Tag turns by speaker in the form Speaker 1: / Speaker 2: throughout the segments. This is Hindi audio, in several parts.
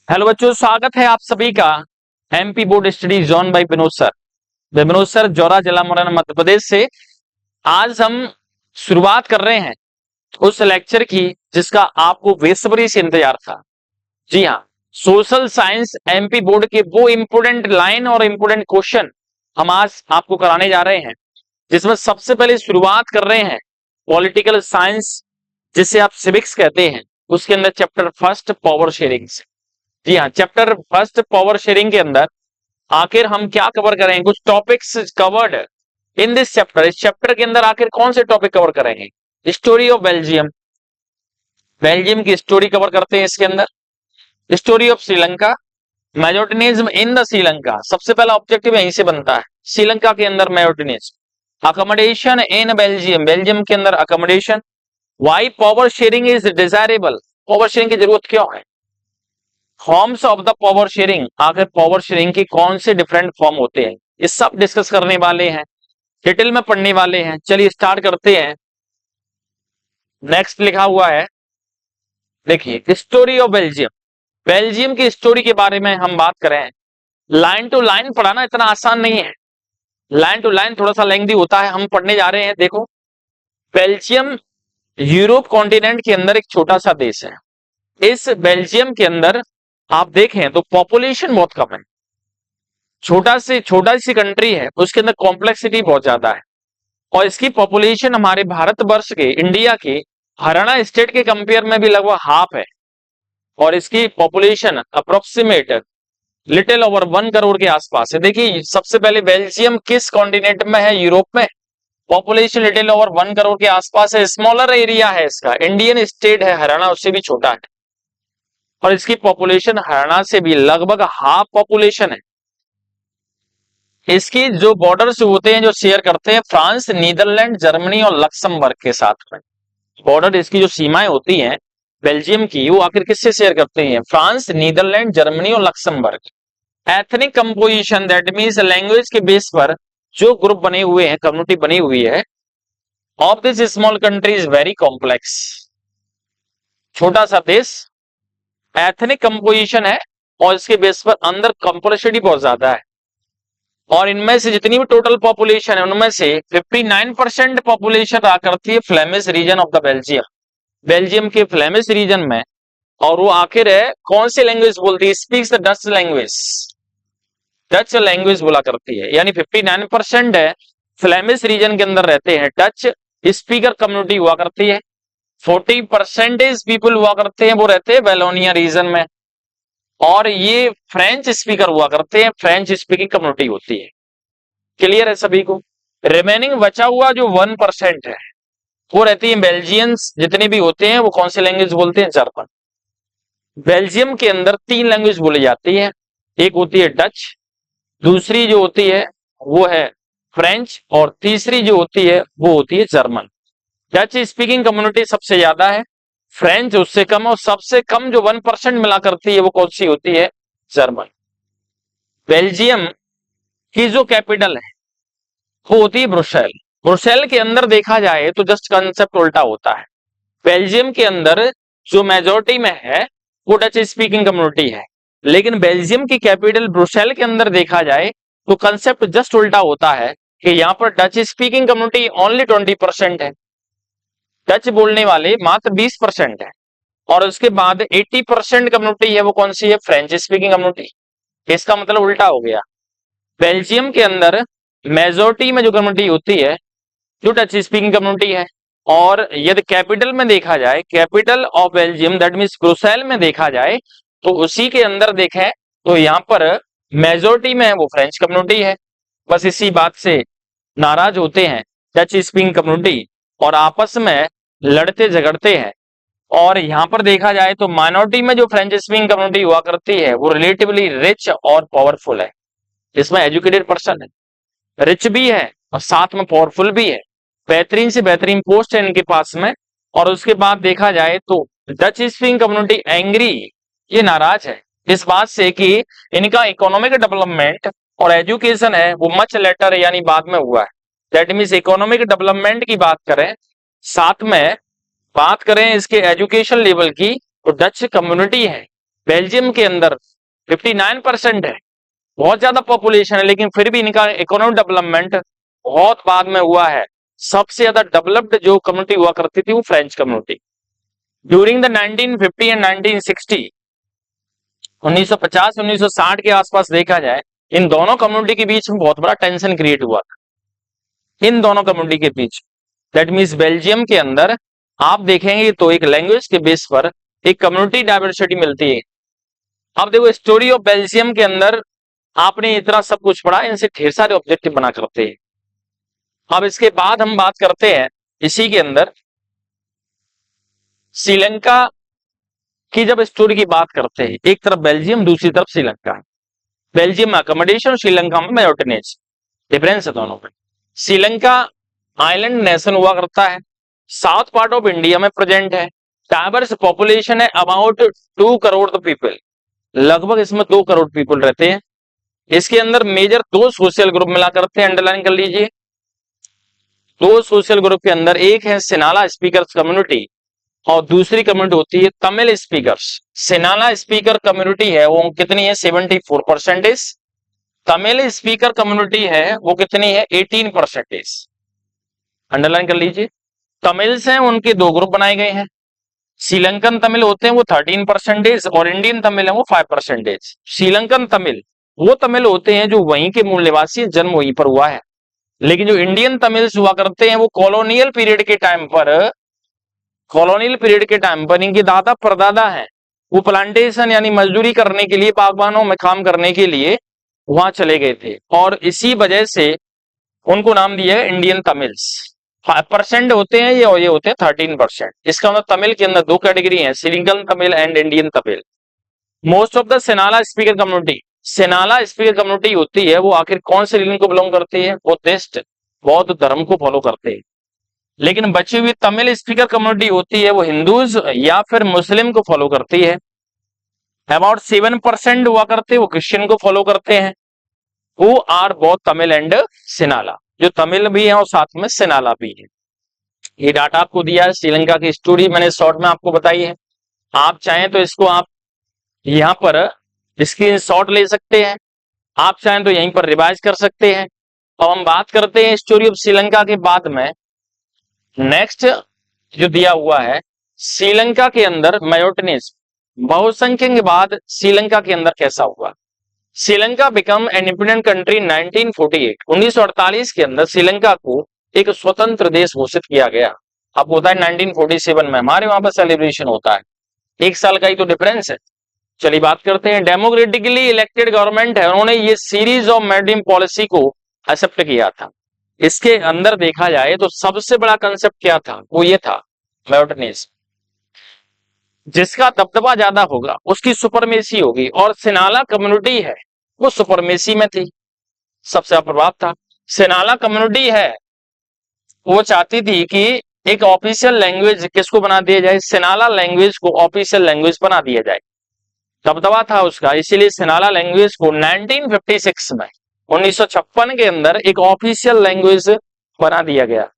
Speaker 1: हेलो बच्चों, स्वागत है आप सभी का MP board study zone by Vinod sir. Vinod sir, Jaura जिला मुरैना मध्य प्रदेश से। आज हम शुरुआत कर रहे हैं उस लेक्चर की जिसका आपको बेसब्री से इंतजार था। जी हाँ, सोशल साइंस एमपी बोर्ड के वो इंपोर्टेंट लाइन और इंपोर्टेंट क्वेश्चन हम आज आपको कराने जा रहे हैं, जिसमें सबसे पहले शुरुआत कर रहे हैं पॉलिटिकल साइंस, जिसे आप सिविक्स कहते हैं, उसके अंदर चैप्टर फर्स्ट पावर शेयरिंग से। जी हाँ, चैप्टर फर्स्ट पावर शेयरिंग के अंदर आखिर हम क्या कवर करेंगे, कुछ topics covered in this chapter. इस चैप्टर के अंदर आखिर कौन से टॉपिक कवर करेंगे? स्टोरी ऑफ बेल्जियम, बेल्जियम की स्टोरी कवर करते हैं इसके अंदर। Story of Sri Lanka, majoritarianism in the Sri Lanka, सबसे पहला ऑब्जेक्टिव यहीं से बनता है, श्रीलंका के अंदर majoritarianism. Accommodation in Belgium, Belgium के अंदर accommodation. Why power sharing is desirable, power sharing की जरूरत क्यों है? Forms of the power sharing, आखिर पावर शेयरिंग के कौन से डिफरेंट फॉर्म होते हैं, ये सब डिस्कस करने वाले हैं, डिटेल में पढ़ने वाले हैं। चलिए स्टार्ट करते हैं। नेक्स्ट लिखा हुआ है, देखिए स्टोरी ऑफ बेल्जियम। बेल्जियम की स्टोरी के बारे में हम बात करें, लाइन टू लाइन पढ़ाना इतना आसान नहीं है, लाइन टू लाइन थोड़ा सा लेंथी होता है। हम पढ़ने जा रहे हैं। देखो, बेल्जियम यूरोप कॉन्टिनेंट के अंदर एक छोटा सा देश है। इस बेल्जियम के अंदर आप देखें तो पॉपुलेशन बहुत कम है, छोटा सी कंट्री है, उसके अंदर कॉम्प्लेक्सिटी बहुत ज्यादा है। और इसकी पॉपुलेशन हमारे भारतवर्ष के, इंडिया के हरियाणा स्टेट के कंपेयर में भी लगभग हाफ है। और इसकी population approximate little over 1 crore के आसपास है। देखिए, सबसे पहले बेल्जियम किस कॉन्टिनेंट में है? यूरोप में। पॉपुलेशन लिटिल ओवर 1 करोड़ के आसपास है, स्मॉलर एरिया है इसका। इंडियन स्टेट है हरियाणा, उससे भी छोटा है। और इसकी पॉपुलेशन हरियाणा से भी लगभग हाफ पॉपुलेशन है। इसकी जो बॉर्डर्स होते हैं, जो शेयर करते हैं फ्रांस, नीदरलैंड, जर्मनी और लक्समबर्ग के साथ में। बॉर्डर, इसकी जो सीमाएं होती हैं बेल्जियम की, वो आखिर किससे शेयर करते हैं? फ्रांस, नीदरलैंड, जर्मनी और Luxembourg. Ethnic composition, that means language के बेस पर जो ग्रुप बने हुए हैं, कम्युनिटी बनी हुई है, of this small country is very complex. छोटा सा देश, एथनिक कंपोजिशन है और इसके बेस पर अंदर कंप्लेक्सिटी बहुत ज्यादा है। और इनमें से जितनी भी टोटल पॉपुलेशन है, उनमें से 59% पॉपुलेशन आ करती है Flemish region of the Belgium, Belgium के फ्लेमिश रीजन में। और वो आखिर है कौन सी लैंग्वेज बोलती है? Speaks the Dutch language, Dutch language बोला करती है। यानी 59% है फ्लेमिश रीजन के अंदर रहते हैं, डच स्पीकर कम्युनिटी हुआ करती है। 40% पीपल हुआ करते हैं, वो रहते हैं वेलोनिया रीजन में। और ये फ्रेंच स्पीकर हुआ करते हैं, फ्रेंच स्पीकिंग कम्युनिटी होती है। क्लियर है सभी को? रिमेनिंग बचा हुआ जो 1% है, वो रहती है बेल्जियंस जितने भी होते हैं, वो कौन सी लैंग्वेज बोलते हैं? जर्मन। बेल्जियम के अंदर 3 लैंग्वेज बोली जाती है, एक होती है डच, दूसरी जो होती है वो है फ्रेंच, और तीसरी जो होती है वो होती है जर्मन। डच स्पीकिंग कम्युनिटी सबसे ज्यादा है, फ्रेंच उससे कम, और सबसे कम जो 1% मिला करती है वो कौन सी होती है? जर्मन। बेल्जियम की जो कैपिटल है वो होती है ब्रुसेल। ब्रुसेल के अंदर देखा जाए तो जस्ट कंसेप्ट उल्टा होता है। बेल्जियम के अंदर जो मेजोरिटी में है वो डच स्पीकिंग कम्युनिटी है, लेकिन बेल्जियम की कैपिटल ब्रुसेल के अंदर देखा जाए तो कंसेप्ट जस्ट उल्टा होता है कि यहाँ पर डच स्पीकिंग कम्युनिटी ओनली 20% है, डच बोलने वाले मात्र 20% है। और उसके बाद 80% कम्युनिटी है, वो कौन सी है? French speaking community. इसका मतलब उल्टा हो गया। बेल्जियम के अंदर मेजोरिटी में जो कम्युनिटी होती है जो डच स्पीकिंग कम्युनिटी है। और यदि कैपिटल में देखा जाए, capital of Belgium that means Brussels में देखा जाए, तो उसी के अंदर देखें तो यहाँ पर मेजोरिटी में वो फ्रेंच कम्युनिटी है। बस इसी बात से नाराज होते हैं डच स्पीकिंग कम्युनिटी और आपस में लड़ते झगड़ते हैं। और यहाँ पर देखा जाए तो माइनॉरिटी में जो फ्रेंच स्पीकिंग कम्युनिटी हुआ करती है वो रिलेटिवली रिच और पावरफुल है, जिसमें एजुकेटेड पर्सन है, रिच भी है और साथ में पावरफुल भी है, बेहतरीन से बेहतरीन पोस्ट है इनके पास में। और उसके बाद देखा जाए तो डच स्पीकिंग कम्युनिटी एंग्री, ये नाराज है इस बात से कि इनका इकोनॉमिक डेवलपमेंट और एजुकेशन है वो मच लेटर यानी बाद में हुआ है। दैट मीन्स इकोनॉमिक डेवलपमेंट की बात करें, साथ में बात करें इसके एजुकेशन लेवल की, तो डच कम्युनिटी है बेल्जियम के अंदर 59% है, बहुत ज्यादा पॉपुलेशन है, लेकिन फिर भी इनका इकोनॉमिक डेवलपमेंट बहुत बाद में हुआ है। सबसे ज्यादा डेवलप्ड जो कम्युनिटी हुआ करती थी वो French community. During the 1950 and 1960, 1950 1960 के आसपास देखा जाए, इन दोनों कम्युनिटी के बीच में बहुत बड़ा टेंशन क्रिएट हुआ था, इन दोनों कम्युनिटी के बीच। दैट मीन्स बेल्जियम के अंदर आप देखेंगे तो एक लैंग्वेज के बेस पर एक कम्युनिटी डाइवर्सिटी मिलती है। अब देखो स्टोरी ऑफ बेल्जियम के अंदर आपने इतना सब कुछ पढ़ा, इनसे ढेर सारे ऑब्जेक्टिव बना करते हैं। अब इसके बाद हम बात करते हैं इसी के अंदर श्रीलंका की। जब स्टोरी की बात करते हैं, एक तरफ बेल्जियम, दूसरी तरफ श्रीलंका। बेल्जियम में अकोमोडेशन, श्रीलंका में मेयोटेनेज, डिफरेंस है दोनों में। श्रीलंका आइलैंड नेशन हुआ करता है, साउथ पार्ट ऑफ इंडिया में प्रेजेंट है, डाइवर्स पॉपुलेशन है, अबाउट 2 करोड़ पीपल, लगभग इसमें 2 करोड़ पीपल रहते हैं। इसके अंदर मेजर 2 सोशल ग्रुप मिला करते हैं, अंडरलाइन कर लीजिए। 2 सोशल ग्रुप के अंदर एक है सिनाला स्पीकर्स कम्युनिटी और दूसरी कम्युनिटी होती है तमिल स्पीकर्स। सिनाला स्पीकर कम्युनिटी है वो कितनी है, 74%। तमिल स्पीकर कम्युनिटी है वो कितनी है, 18%। अंडरलाइन कर लीजिए। तमिल्स हैं उनके 2 ग्रुप बनाए गए हैं, श्रीलंकन तमिल होते हैं वो 13% और इंडियन तमिल है वो 5%। श्रीलंकन तमिल वो तमिल होते हैं जो वहीं के मूल निवासी, जन्म वहीं पर हुआ है। लेकिन जो इंडियन तमिल्स हुआ करते हैं वो कॉलोनियल पीरियड के टाइम पर, कॉलोनियल पीरियड के टाइम पर इनके दादा परदादा हैं वो प्लांटेशन यानी मजदूरी करने के लिए, बागवानों में काम करने के लिए वहां चले गए थे, और इसी वजह से उनको नाम दिया है इंडियन तमिल्स। 5% होते हैं ये, और ये होते हैं 13%। इसका मतलब तमिल के अंदर 2 कैटेगरी हैं, Sri Lankan Tamil and Indian Tamil. Most of the Sinhala speaker community, Sinhala speaker community होती है वो आखिर कौन से रिलीजन को बिलोंग करती है, बुद्धिस्ट, बौद्ध धर्म को फॉलो करते हैं। लेकिन बची हुई तमिल स्पीकर कम्युनिटी होती है वो हिंदूज या फिर मुस्लिम को फॉलो करती है। अबाउट 7% हुआ करते हैं वो क्रिश्चियन को फॉलो करते हैं। Who are both Tamil and Sinhala, जो तमिल भी है और साथ में सेनाला भी है। ये डाटा आपको दिया है, श्रीलंका की स्टोरी मैंने शॉर्ट में आपको बताई है। आप चाहें तो इसको आप यहां पर स्क्रीनशॉट ले सकते हैं, आप चाहें तो यहीं पर रिवाइज कर सकते हैं। अब हम बात करते हैं स्टोरी ऑफ श्रीलंका के बाद में। नेक्स्ट जो दिया हुआ है, श्रीलंका के अंदर मेयोटेनेज, बहुसंख्यक के बाद श्रीलंका के अंदर कैसा हुआ। Sri Lanka become an independent country 1948, 1948 के अंदर श्रीलंका को एक स्वतंत्र देश घोषित किया गया। अब होता है 1947 में, हमारे वहां पर सेलिब्रेशन होता है, 1 साल का ही तो डिफरेंस है। चलिए बात करते हैं, डेमोक्रेटिकली इलेक्टेड गवर्नमेंट है, उन्होंने ये सीरीज ऑफ मेरिटाइम पॉलिसी को एक्सेप्ट किया था। इसके अंदर देखा जाए तो सबसे बड़ा कंसेप्ट क्या था, वो ये था मेयोटेनेज, जिसका दबदबा ज्यादा होगा उसकी सुपरमेसी होगी, और सेनाला कम्युनिटी है वो सुपरमेसी में थी, सबसे ज्यादा प्रभाव था। सेनाला कम्युनिटी है वो चाहती थी कि एक ऑफिशियल लैंग्वेज किसको बना दिया जाए, सेनाला लैंग्वेज को ऑफिशियल लैंग्वेज बना दिया जाए, दबदबा था उसका। इसीलिए सेनाला लैंग्वेज को 1956 में, 1956 के अंदर एक ऑफिशियल लैंग्वेज बना दिया गया।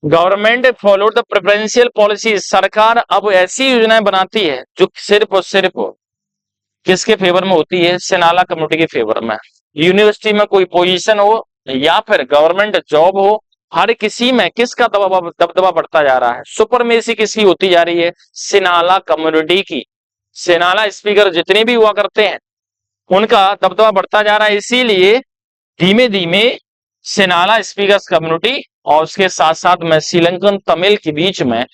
Speaker 1: Government follow the preferential policy, सरकार अब ऐसी योजनाएं बनाती है जो सिर्फ और सिर्फ किसके फेवर में होती है, सेनाला कम्युनिटी के फेवर में। यूनिवर्सिटी में कोई पोजीशन हो या फिर गवर्नमेंट जॉब हो, हर किसी में किसका दबदबा बढ़ता जा रहा है, सुपरमेसी किसकी होती जा रही है, सेनाला कम्युनिटी की। सेनाला स्पीकर जितने भी हुआ करते हैं उनका दबदबा बढ़ता जा रहा है, इसीलिए धीमे धीमे सेनाला स्पीकर्स कम्युनिटी और उसके साथ साथ में श्रीलंकन तमिल के बीच में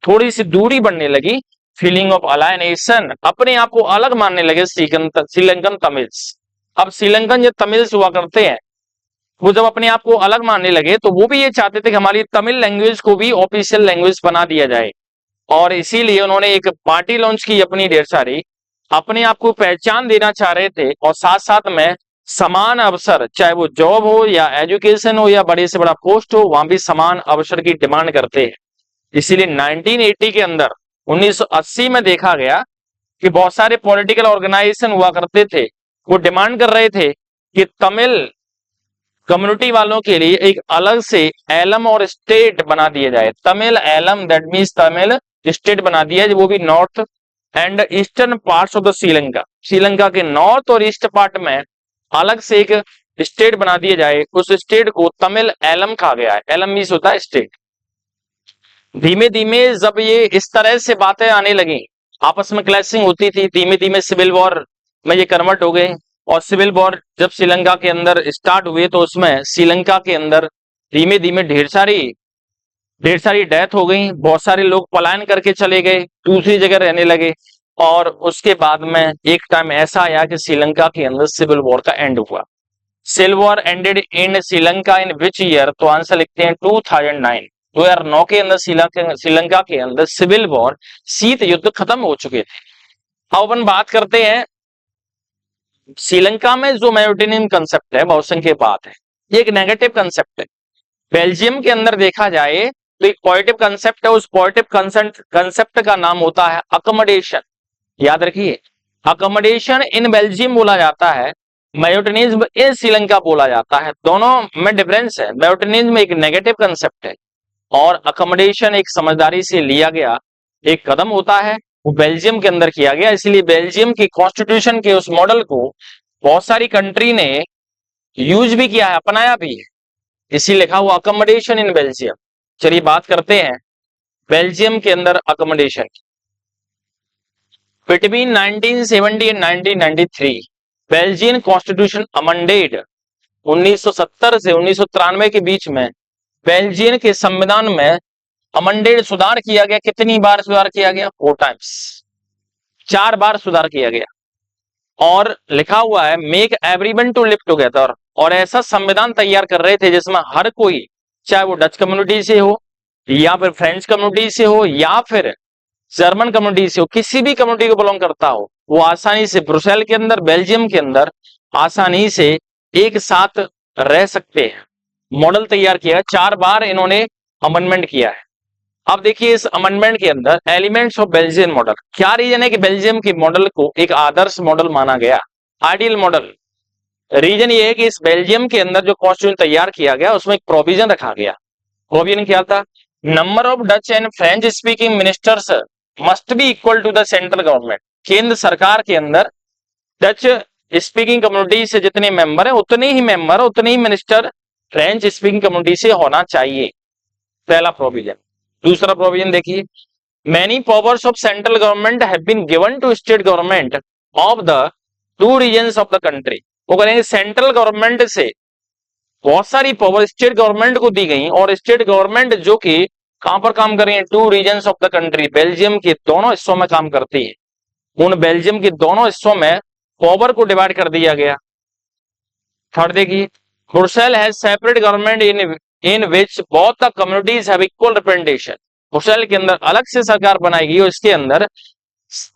Speaker 1: थोड़ी सी दूरी बढ़ने लगी। फीलिंग ऑफ अलाइनेशन, अपने आप को अलग मानने लगे श्रीलंकन तमिल्स। अब श्रीलंकन जो तमिल्स हुआ करते हैं वो जब अपने आप को अलग मानने लगे तो वो भी ये चाहते थे कि हमारी तमिल लैंग्वेज को भी ऑफिशियल लैंग्वेज बना दिया जाए, और इसीलिए उन्होंने एक पार्टी लॉन्च की अपनी, ढेर सारी अपने आप को पहचान देना चाह रहे थे, और साथ साथ में समान अवसर, चाहे वो जॉब हो या एजुकेशन हो या बड़े से बड़ा पोस्ट हो, वहां भी समान अवसर की डिमांड करते हैं। इसीलिए 1980 के अंदर 1980 में देखा गया कि बहुत सारे पॉलिटिकल ऑर्गेनाइजेशन हुआ करते थे, वो डिमांड कर रहे थे कि तमिल कम्युनिटी वालों के लिए एक अलग से एलम और स्टेट बना दिया जाए। Tamil Eelam, that means Tamil state बना दिया जाए, वो भी north and eastern parts of the Sri Lanka, Sri Lanka के नॉर्थ और ईस्ट पार्ट में अलग से एक स्टेट बना दिया जाए, उस स्टेट को तमिल एलम कहा गया है। एलम मीन्स होता है स्टेट। धीमे धीमे जब ये इस तरह से बातें आने लगी, आपस में क्लैशिंग होती थी, धीमे धीमे सिविल वॉर में ये कन्वर्ट हो गए। और सिविल वॉर जब श्रीलंका के अंदर स्टार्ट हुए तो उसमें श्रीलंका के अंदर धीमे धीमे ढेर सारी डेथ हो गई, बहुत सारे लोग पलायन करके चले गए, दूसरी जगह रहने लगे। और उसके बाद में एक टाइम ऐसा आया कि श्रीलंका के अंदर सिविल वॉर का एंड हुआ। Civil war ended in Sri Lanka in which year, तो आंसर लिखते हैं 2009। 2009 के अंदर श्रीलंका के अंदर सिविल वॉर, शीत युद्ध खत्म हो चुके थे। अब अपन बात करते हैं श्रीलंका में जो म्यूटेनियम कंसेप्ट है, बहुसंख्य बात है, ये एक नेगेटिव कंसेप्ट है। बेल्जियम के अंदर देखा जाए तो एक पॉजिटिव कंसेप्ट है, उस पॉजिटिव कंसेप्ट का नाम होता है अकोमोडेशन। याद रखिए, अकोमोडेशन इन बेल्जियम बोला जाता है, म्यूटेनिज्म इन श्रीलंका बोला जाता है। दोनों में डिफरेंस है। म्यूटेनिज्म एक नेगेटिव कंसेप्ट है और अकोमोडेशन एक समझदारी से लिया गया एक कदम होता है, वो बेल्जियम के अंदर किया गया। इसलिए बेल्जियम की कॉन्स्टिट्यूशन के उस मॉडल को बहुत सारी कंट्री ने यूज भी किया है, अपनाया भी है, इसी लिखा हुआ अकोमोडेशन इन बेल्जियम। चलिए बात करते हैं बेल्जियम के अंदर accommodation. Between 1970 and 1993 Belgian constitution amended, 1970 से 1993 के बीच में बेल्जियन के संविधान में अमेंडेड सुधार किया गया। कितनी बार सुधार किया गया? 4 टाइम्स, 4 बार सुधार किया गया। और लिखा हुआ है make everyone to live together, और ऐसा संविधान तैयार कर रहे थे जिसमें हर कोई, चाहे वो डच कम्युनिटी से हो या फिर फ्रेंच कम्युनिटी से हो या फिर जर्मन कम्युनिटी से हो, किसी भी कम्युनिटी को बिलोंग करता हो, वो आसानी से ब्रुसेल के अंदर, बेल्जियम के अंदर आसानी से एक साथ रह सकते हैं। मॉडल तैयार किया, 4 बार इन्होंने अमेंडमेंट किया है। अब देखिए इस अमेंडमेंट के अंदर एलिमेंट्स ऑफ बेल्जियन मॉडल, क्या रीजन है कि बेल्जियम के मॉडल को एक आदर्श मॉडल माना गया, आइडियल मॉडल। रीजन ये है कि इस बेल्जियम के अंदर जो कॉन्स्टिट्यूशन तैयार किया गया उसमें एक प्रोविजन रखा गया। प्रोविजन क्या था? Number of Dutch and French speaking ministers must be equal to the central government. केंद्र सरकार के अंदर डच स्पीकिंग कम्युनिटी से जितने मेंबर है उतने ही मिनिस्टर फ्रेंच स्पीकिंग कम्युनिटी से होना चाहिए, पहला प्रोविजन। दूसरा प्रोविजन देखिए, many powers of central government have been given to state government of the 2 regions of the country. वो करेंगे सेंट्रल गवर्नमेंट से बहुत सारी पावर स्टेट गवर्नमेंट को दी गई, और स्टेट गवर्नमेंट जो कि कहां पर काम कर रही है? 2 regions of the country, Belgium के दोनों हिस्सों में काम करती है। उन बेल्जियम के दोनों हिस्सों में पावर को डिवाइड कर दिया गया। थर्ड देखिए, Brussels has separate government in which both the communities have equal representation. Brussels के अंदर अलग से सरकार बनाएगी और इसके अंदर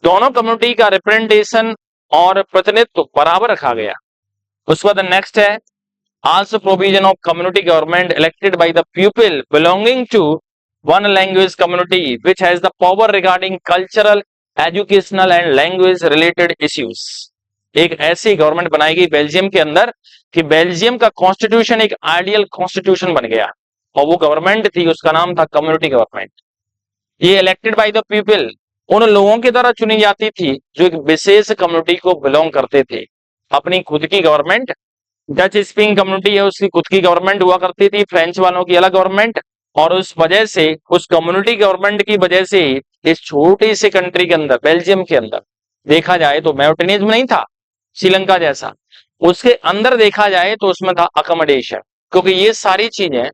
Speaker 1: दोनों कम्युनिटी का रिप्रेजेंटेशन और प्रतिनिधित्व बराबर रखा गया। उसके बाद नेक्स्ट है also provision of community government elected by the people belonging to one language community which has the power regarding cultural, educational and language related issues। एक ऐसी गवर्नमेंट बनाई गई बेल्जियम के अंदर कि बेल्जियम का कॉन्स्टिट्यूशन एक आइडियल कॉन्स्टिट्यूशन बन गया, और वो गवर्नमेंट थी, उसका नाम था कम्युनिटी गवर्नमेंट। ये इलेक्टेड बाय द पीपल, उन लोगों के द्वारा चुनी जाती थी जो एक विशेष कम्युनिटी को बिलोंग करते थे। अपनी खुद की गवर्नमेंट, डच स्पीकिंग कम्युनिटी है उसकी खुद की गवर्नमेंट हुआ करती थी, फ्रेंच वालों की अलग गवर्नमेंट, और उस वजह से उस कम्युनिटी गवर्नमेंट की वजह से इस छोटी सी कंट्री के अंदर, बेल्जियम के अंदर देखा जाए तो म्यूटेनिज्म नहीं था श्रीलंका जैसा, उसके अंदर देखा जाए तो उसमें था अकोमोडेशन। क्योंकि ये सारी चीजें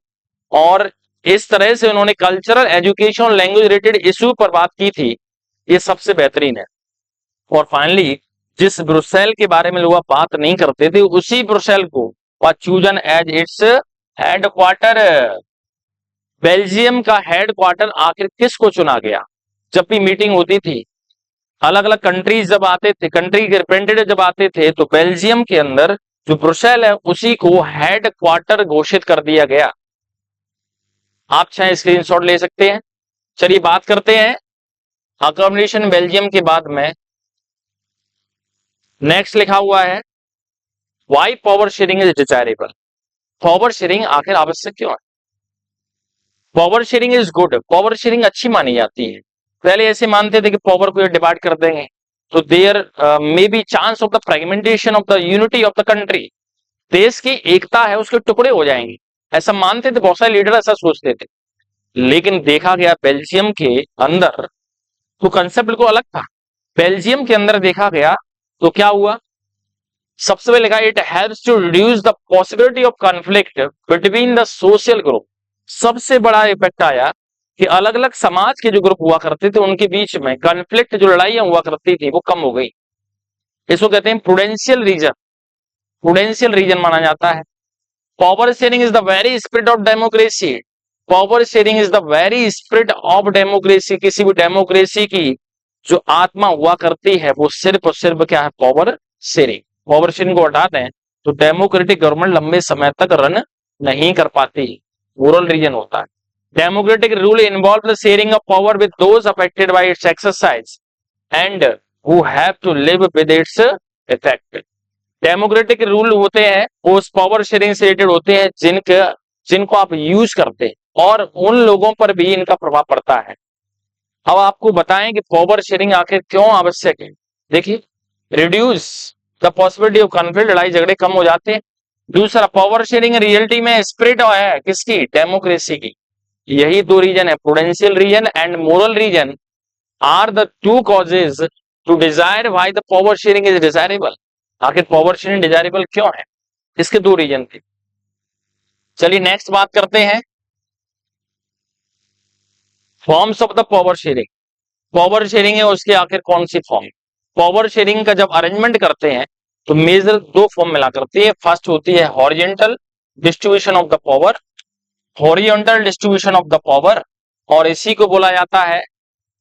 Speaker 1: और इस तरह से उन्होंने cultural, education, language related issue पर बात की थी, ये सबसे बेहतरीन है। और फाइनली जिस ब्रुसेल के बारे में लोग बात नहीं करते थे, उसी ब्रुसेल को chosen as its headquarter. Belgium का हेडक्वार्टर आखिर किसको चुना गया? जब भी मीटिंग होती थी, अलग अलग कंट्रीज जब आते थे, कंट्री के रिप्रेजेंटेटिव जब आते थे, तो बेल्जियम के अंदर जो ब्रुसेल है उसी को हेडक्वार्टर घोषित कर दिया गया। आप चाहे स्क्रीनशॉट ले सकते हैं। चलिए बात करते हैं अकोमोडेशन बेल्जियम के बाद में। नेक्स्ट लिखा हुआ है why power sharing is desirable. Power sharing आखिर आवश्यक क्यों है? Power sharing is good, power sharing अच्छी मानी जाती है। पहले ऐसे मानते थे कि पावर को डिवाइड कर देंगे तो there may be chance of the fragmentation of the unity of the country, देश की एकता है उसके टुकड़े हो जाएंगे, ऐसा मानते थे, बहुत सारे लीडर ऐसा सोचते थे। लेकिन देखा गया बेल्जियम के अंदर तो कंसेप्ट बिल्कुल अलग था। बेल्जियम के अंदर देखा गया तो क्या हुआ, सबसे पहले लिखा it helps to reduce the possibility of conflict between the social group. सबसे बड़ा इफेक्ट आया कि अलग अलग समाज के जो ग्रुप हुआ करते थे उनके बीच में कॉन्फ्लिक्ट, जो लड़ाइयां हुआ करती थी वो कम हो गई। इसको कहते हैं प्रूडेंशियल रीजन, प्रूडेंशियल रीजन माना जाता है। Power sharing is the very spirit of democracy, power sharing is the very spirit of democracy. किसी भी डेमोक्रेसी की जो आत्मा हुआ करती है वो सिर्फ और सिर्फ क्या है, पावर शेयरिंग। पावर शेयरिंग को हटा दें तो डेमोक्रेटिक गवर्नमेंट लंबे समय तक रन नहीं कर पाती, रूरल रीजन होता है। Democratic rule involve the sharing of power with those affected by its exercise and who have to live with its effect. Democratic rule होते हैं वो उस पावर शेयरिंग से रिलेटेड होते हैं जिनको आप यूज करते हैं और उन लोगों पर भी इनका प्रभाव पड़ता है। अब आपको बताएं कि पावर शेयरिंग आखिर क्यों आवश्यक है। देखिए, reduce the possibility of conflict, लड़ाई झगड़े कम हो जाते हैं। दूसरा, पावर शेयरिंग रियलिटी में स्प्रिट है किसकी, डेमोक्रेसी की। यही दो रीजन है, prudential reason and moral reason are the two causes to desire why the power sharing is desirable. आखिर पावर शेयरिंग डिजायरेबल क्यों है, इसके दो रीजन थे। चलिए नेक्स्ट बात करते हैं forms of the power sharing. Power sharing है उसके आखिर कौन सी फॉर्म। पावर शेयरिंग का जब अरेंजमेंट करते हैं तो मेजर दो फॉर्म मिला करती है। फर्स्ट होती है horizontal distribution of the power, horizontal distribution of the power, और इसी को बोला जाता है,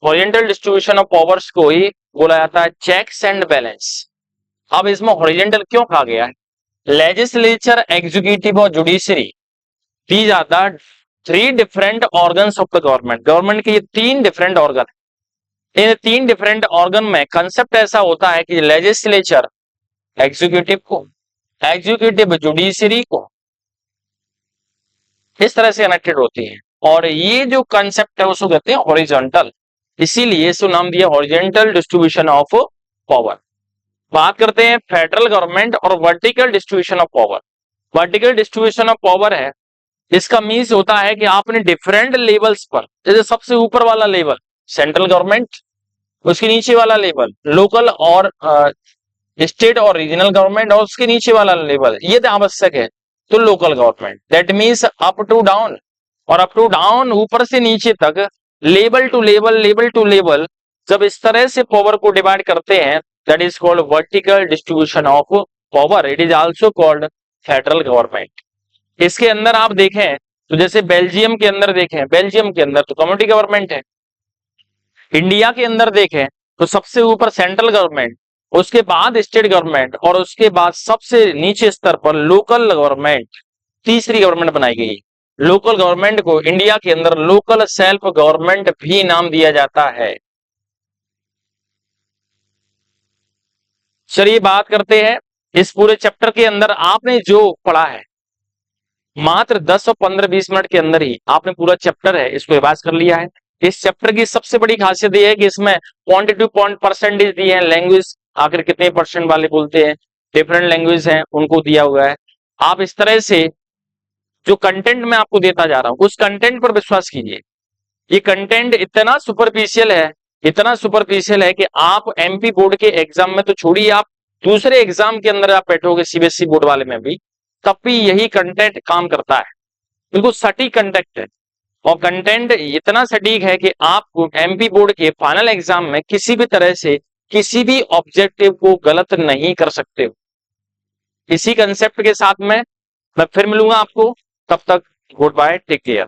Speaker 1: हॉरिजॉन्टल डिस्ट्रीब्यूशन ऑफ पावर्स को ही बोला जाता है चेक्स एंड बैलेंस। अब इसमें हॉरिजॉन्टल क्यों कहा गया है, लेजिस्लेचर, एग्जीक्यूटिव और judiciary, these are the three different organs of the government. Government के ये तीन डिफरेंट ऑर्गन, इन तीन डिफरेंट ऑर्गन में कंसेप्ट ऐसा होता है कि लेजिस्लेचर एग्जीक्यूटिव को, एग्जीक्यूटिव जुडिशरी को, इस तरह से कनेक्टेड होती है। और ये जो कंसेप्ट है उसको कहते हैं हॉरिजॉन्टल, इसीलिए इसको नाम दिया हॉरिजॉन्टल डिस्ट्रीब्यूशन ऑफ पावर। बात करते हैं फेडरल गवर्नमेंट और vertical distribution of power. Vertical distribution of power है, इसका मीन्स होता है कि आपने डिफरेंट लेवल्स पर, जैसे सबसे ऊपर वाला लेवल सेंट्रल गवर्नमेंट, उसके नीचे वाला लेवल लोकल और स्टेट और रीजनल गवर्नमेंट, और उसके नीचे वाला लेवल ये आवश्यक है तो local government. That means up to down, और अप टू डाउन ऊपर से नीचे तक, level to level, level to level, जब इस तरह से पावर को डिवाइड करते हैं that is called vertical distribution of power. It is also called federal government. इसके अंदर आप देखें तो जैसे बेल्जियम के अंदर देखें, बेल्जियम के अंदर तो कम्युनिटी गवर्नमेंट है। इंडिया के अंदर देखें तो सबसे ऊपर सेंट्रल गवर्नमेंट, उसके बाद स्टेट गवर्नमेंट, और उसके बाद सबसे नीचे स्तर पर लोकल गवर्नमेंट, तीसरी गवर्नमेंट बनाई गई। लोकल गवर्नमेंट को इंडिया के अंदर लोकल सेल्फ गवर्नमेंट भी नाम दिया जाता है। चलिए बात करते हैं इस पूरे चैप्टर के अंदर आपने जो पढ़ा है, मात्र 10 और 15-20 मिनट के अंदर ही आपने पूरा चैप्टर है इसको रिवाइज कर लिया है। इस चैप्टर की सबसे बड़ी खासियत यह है कि इसमें क्वांटिटी परसेंटेज दिए हैं, लैंग्वेज आखिर कितने परसेंट वाले बोलते हैं, डिफरेंट लैंग्वेज हैं उनको दिया हुआ है। आप इस तरह से जो कंटेंट मैं आपको देता जा रहा हूं उस कंटेंट पर विश्वास कीजिए। ये कंटेंट इतना सुपरफिशियल है, इतना सुपरफिशियल है कि आप एमपी बोर्ड के एग्जाम में तो छोड़िए, आप दूसरे एग्जाम के अंदर आप बैठोगे सीबीएसई बोर्ड वाले में भी, तब भी यही कंटेंट काम करता है। बिल्कुल सटीक कंटेंट है, और कंटेंट इतना सटीक है कि आप एमपी बोर्ड के फाइनल एग्जाम में किसी भी तरह से किसी भी ऑब्जेक्टिव को गलत नहीं कर सकते हो। इसी कंसेप्ट के साथ में मैं फिर मिलूंगा आपको, तब तक गुड बाय, टेक केयर।